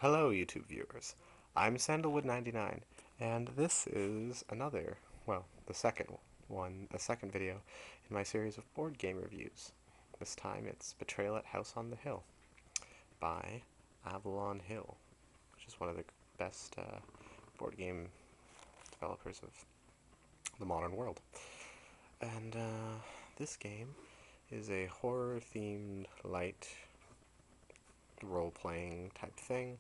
Hello, YouTube viewers. I'm Sandalwood99, and this is another, well, the second video in my series of board game reviews. This time it's Betrayal at House on the Hill by Avalon Hill, which is one of the best board game developers of the modern world. And this game is a horror-themed, light role-playing type thing.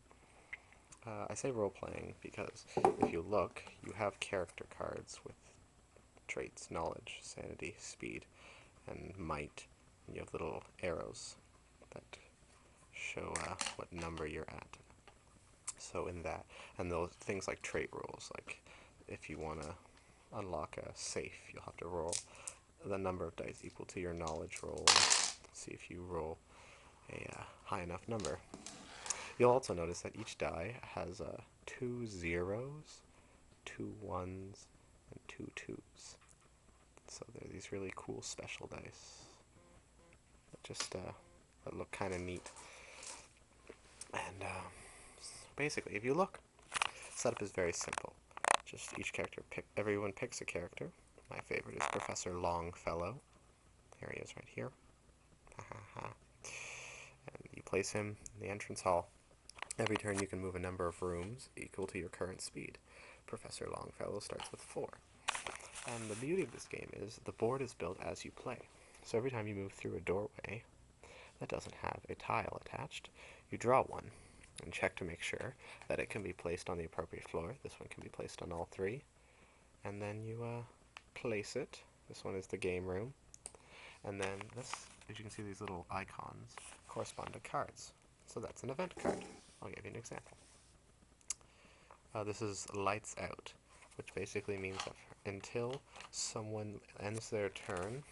I say role-playing because if you look, you have character cards with traits, knowledge, sanity, speed, and might. And you have little arrows that show what number you're at. So in that, and those things like trait rules, like if you want to unlock a safe, you'll have to roll the number of dice equal to your knowledge roll, and see if you roll a high enough number. You'll also notice that each die has two zeros, two ones, and two twos. So they're these really cool special dice that look kind of neat. And basically, if you look, setup is very simple. Just everyone picks a character. My favorite is Professor Longfellow. There he is right here. And you place him in the entrance hall. Every turn you can move a number of rooms equal to your current speed. Professor Longfellow starts with 4. And the beauty of this game is the board is built as you play. So every time you move through a doorway that doesn't have a tile attached, you draw one and check to make sure that it can be placed on the appropriate floor. This one can be placed on all 3. And then you place it. This one is the game room. And then this, as you can see, these little icons correspond to cards. So that's an event card. I'll give you an example. This is Lights Out, which basically means that until someone ends their turn,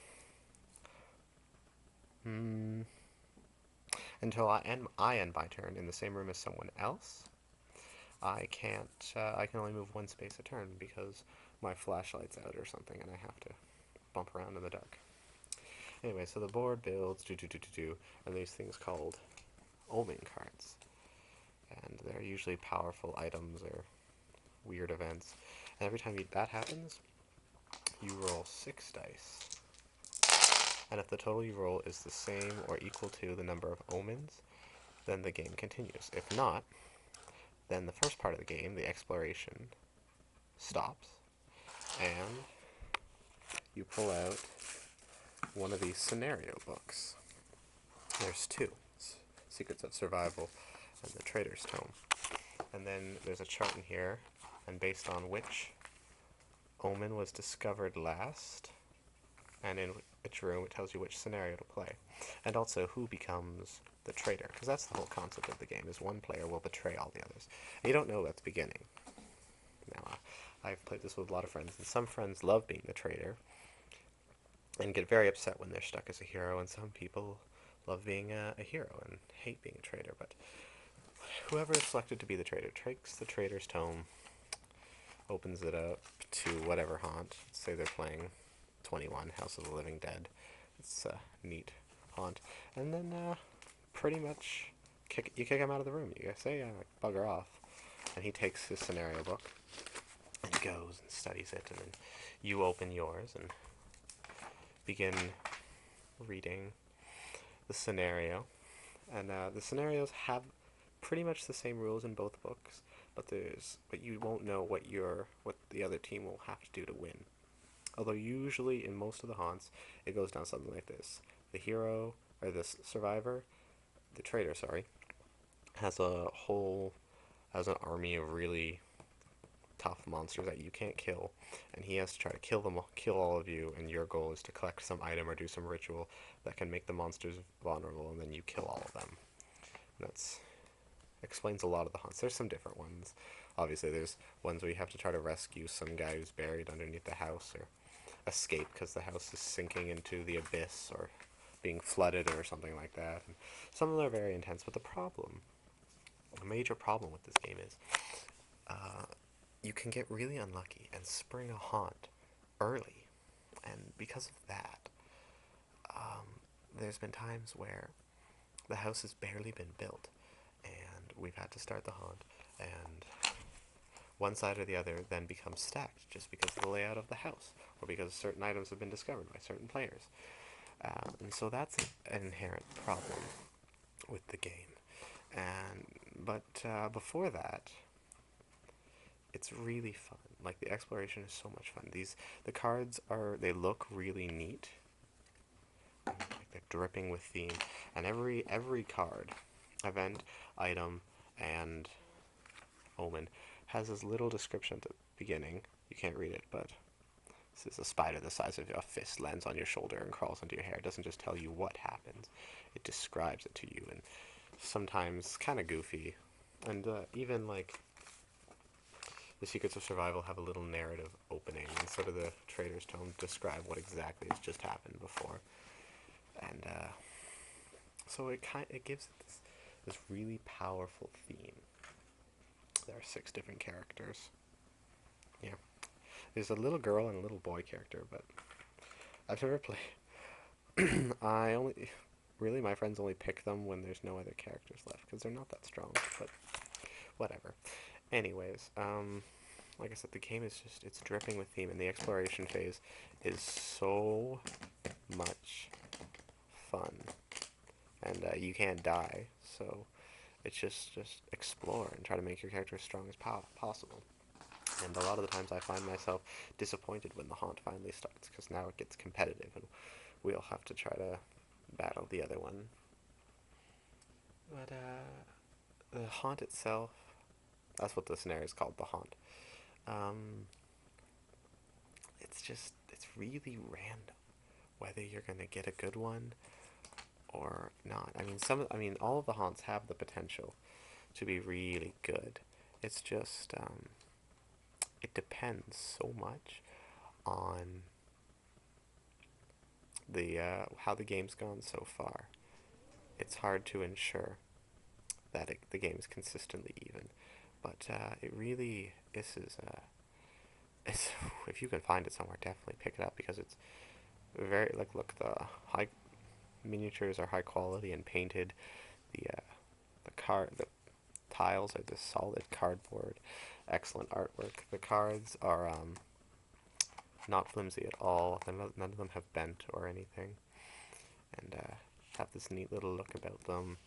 until I end my turn in the same room as someone else, I can only move one space a turn because my flashlight's out or something and I have to bump around in the dark. Anyway, so the board builds, and these things called omen cards. And they're usually powerful items or weird events. And every time that happens, you roll 6 dice. And if the total you roll is the same or equal to the number of omens, then the game continues. If not, then the first part of the game, the exploration, stops, and you pull out one of these scenario books. There's 2. Secrets of Survival and the Trader's Tome. And then there's a chart in here, and based on which omen was discovered last, and in which room, it tells you which scenario to play. And also who becomes the traitor, because that's the whole concept of the game, is one player will betray all the others. And you don't know at the beginning. Now, I've played this with a lot of friends, and some friends love being the traitor, and get very upset when they're stuck as a hero, and some people love being a hero and hate being a traitor. But whoever is selected to be the traitor takes the Trader's Tome, opens it up to whatever haunt. Let's say they're playing 21, House of the Living Dead. It's a neat haunt. And then pretty much you kick him out of the room. You say, bugger off. And he takes his scenario book and goes and studies it. And then you open yours and begin reading the scenario. And the scenarios have pretty much the same rules in both books, but you won't know what the other team will have to do to win. Although usually in most of the haunts, it goes down something like this: the hero or the survivor, the traitor, sorry, has an army of really tough monsters that you can't kill, and he has to try to kill all of you, and your goal is to collect some item or do some ritual that can make the monsters vulnerable, and then you kill all of them. And that's explains a lot of the haunts. There's some different ones. Obviously, there's ones where you have to try to rescue some guy who's buried underneath the house, or escape because the house is sinking into the abyss, or being flooded, or something like that. And some of them are very intense, but the major problem with this game is you can get really unlucky and spring a haunt early, and because of that, there's been times where the house has barely been built, and we've had to start the haunt, and one side or the other then becomes stacked just because of the layout of the house, or because certain items have been discovered by certain players. And so that's an inherent problem with the game. But before that, it's really fun. Like, the exploration is so much fun. The cards they look really neat. Like, they're dripping with theme, and every card, event, item, and omen has this little description at the beginning. You can't read it, but this is a spider the size of your fist lands on your shoulder and crawls into your hair. It doesn't just tell you what happens; it describes it to you, and sometimes kind of goofy, and even like the Secrets of Survival have a little narrative opening, and sort of the trader's tome describe what exactly has just happened before, and so it gives it this really powerful theme. There are 6 different characters. Yeah, there's a little girl and a little boy character, but I've never played. I only really my friends only pick them when there's no other characters left because they're not that strong. But whatever. Anyways, like I said, the game is it's dripping with theme, and the exploration phase is so much fun, and you can't die, so it's just explore and try to make your character as strong as possible. And a lot of the times I find myself disappointed when the haunt finally starts, because now it gets competitive, and we all have to try to battle the other one. But the haunt itself, that's what the scenario is called, the haunt. Um, it's really random whether you're gonna get a good one or not. I mean, all of the haunts have the potential to be really good. It's just, it depends so much on the how the game's gone so far. It's hard to ensure that the game is consistently even, but it really it's if you can find it somewhere, definitely pick it up because it's very like look the high miniatures are high quality and painted. The tiles are this solid cardboard, excellent artwork. The cards are not flimsy at all. None of them have bent or anything, and have this neat little look about them.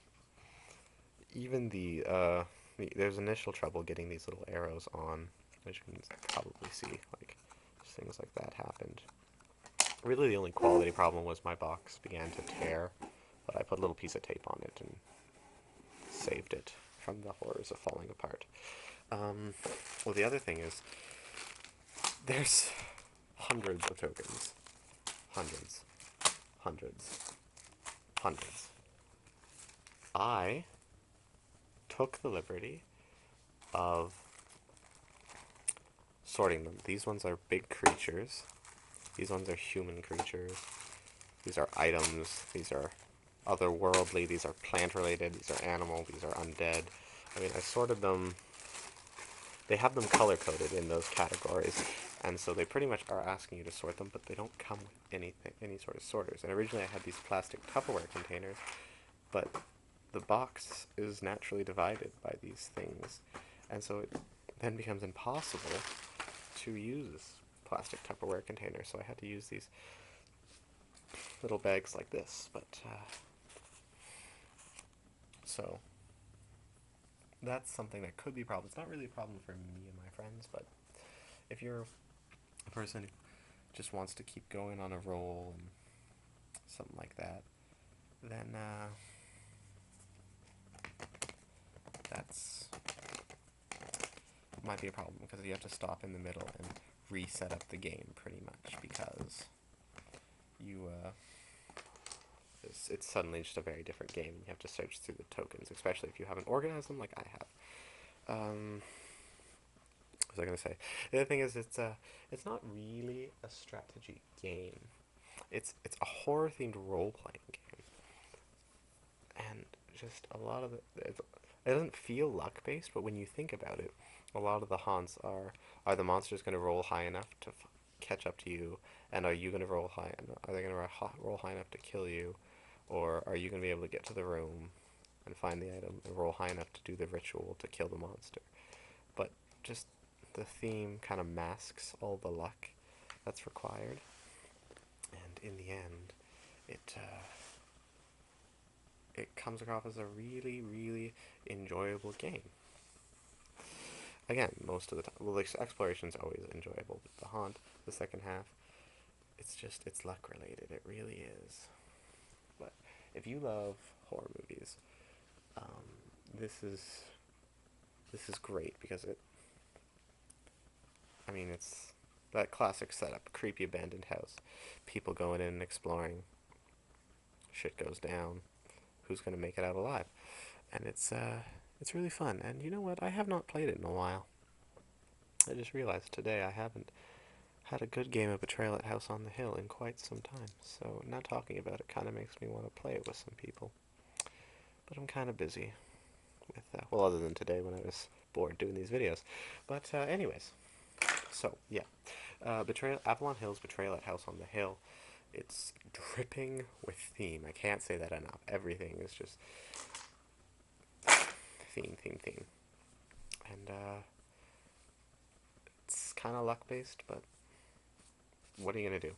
Even there's initial trouble getting these little arrows on, as you can probably see. Like, things like that happened. Really, the only quality problem was my box began to tear, but I put a little piece of tape on it and saved it from the horrors of falling apart. Well, the other thing is, there's hundreds of tokens. Hundreds. Hundreds. Hundreds. I took the liberty of sorting them. These ones are big creatures. These ones are human creatures. These are items. These are otherworldly. These are plant-related. These are animal. These are undead. I mean, I sorted them. They have them color-coded in those categories, and so they pretty much are asking you to sort them, but they don't come with any sort of sorters. And originally I had these plastic Tupperware containers, but the box is naturally divided by these things, and so it then becomes impossible to use plastic Tupperware containers, so I had to use these little bags like this, but so that's something that could be a problem. It's not really a problem for me and my friends, but if you're a person who just wants to keep going on a roll and something like that, then that's might be a problem, because you have to stop in the middle and reset up the game pretty much, because you it's suddenly just a very different game, and you have to search through the tokens, especially if you haven't organized them like I have. What was I gonna say? The other thing is, it's not really a strategy game. It's a horror themed role playing game, and just a lot of it doesn't feel luck based, but when you think about it, a lot of the haunts are the monsters going to roll high enough to catch up to you, and are you going to roll high? Are they going to roll high enough to kill you, or are you going to be able to get to the room? and find the item and roll high enough to do the ritual to kill the monster. But just the theme kind of masks all the luck that's required, and in the end, it comes across as a really, really enjoyable game. Again, most of the time, well, the exploration's always enjoyable, but the haunt, the second half, it's luck related. It really is. But if you love horror movies, um, this is this is great because it's that classic setup: creepy abandoned house, people going in and exploring, shit goes down, who's gonna make it out alive, and it's really fun. And you know what? I have not played it in a while. I just realized today I haven't had a good game of Betrayal at House on the Hill in quite some time. So now talking about it kind of makes me want to play it with some people. But I'm kind of busy with well, other than today when I was bored doing these videos. But anyways, so yeah, Betrayal, Avalon Hill's Betrayal at House on the Hill. It's dripping with theme. I can't say that enough. Everything is just theme, theme, theme, and it's kind of luck based. But what are you gonna do?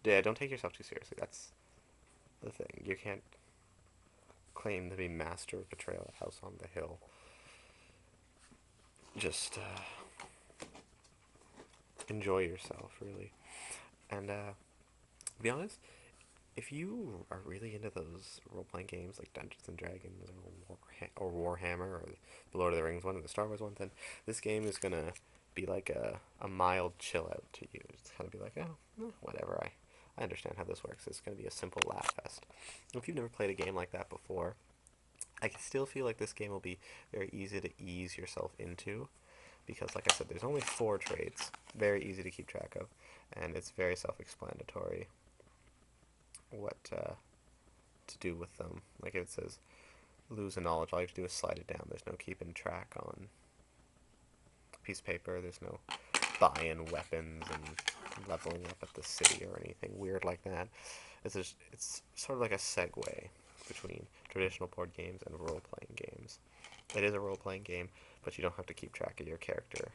Yeah, don't take yourself too seriously. That's the thing. You can't claim to be master of Betrayal at House on the Hill. Just enjoy yourself, really. And to be honest, if you are really into those role-playing games like Dungeons and Dragons or Warhammer or the Lord of the Rings one or the Star Wars one, then this game is gonna be like a mild chill out to you. It's kind of be like, oh, whatever. I understand how this works. It's gonna be a simple laugh fest. If you've never played a game like that before, I can still feel like this game will be very easy to ease yourself into because, like I said, there's only 4 traits, very easy to keep track of, and it's very self-explanatory what to do with them. Like it says, lose a knowledge. All you have to do is slide it down. There's no keeping track on a piece of paper. There's no buy-in weapons and leveling up at the city or anything weird like that. It's sort of like a segue between traditional board games and role-playing games. It is a role-playing game, but you don't have to keep track of your character.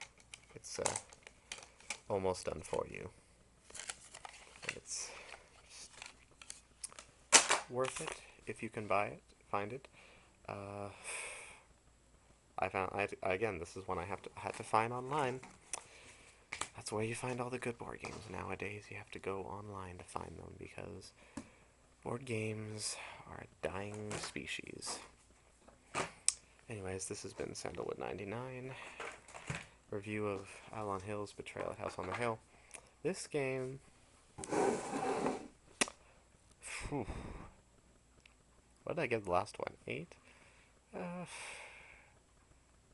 It's almost done for you. And it's worth it if you can buy it, find it. Again, this is one I had to find online. That's where you find all the good board games nowadays. You have to go online to find them because board games are a dying species. Anyways, this has been Sandalwood99, review of Avalon Hill's Betrayal at House on the Hill. This game, whew, what did I give the last one? 8? I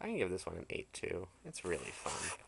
can give this one an 8 too. It's really fun.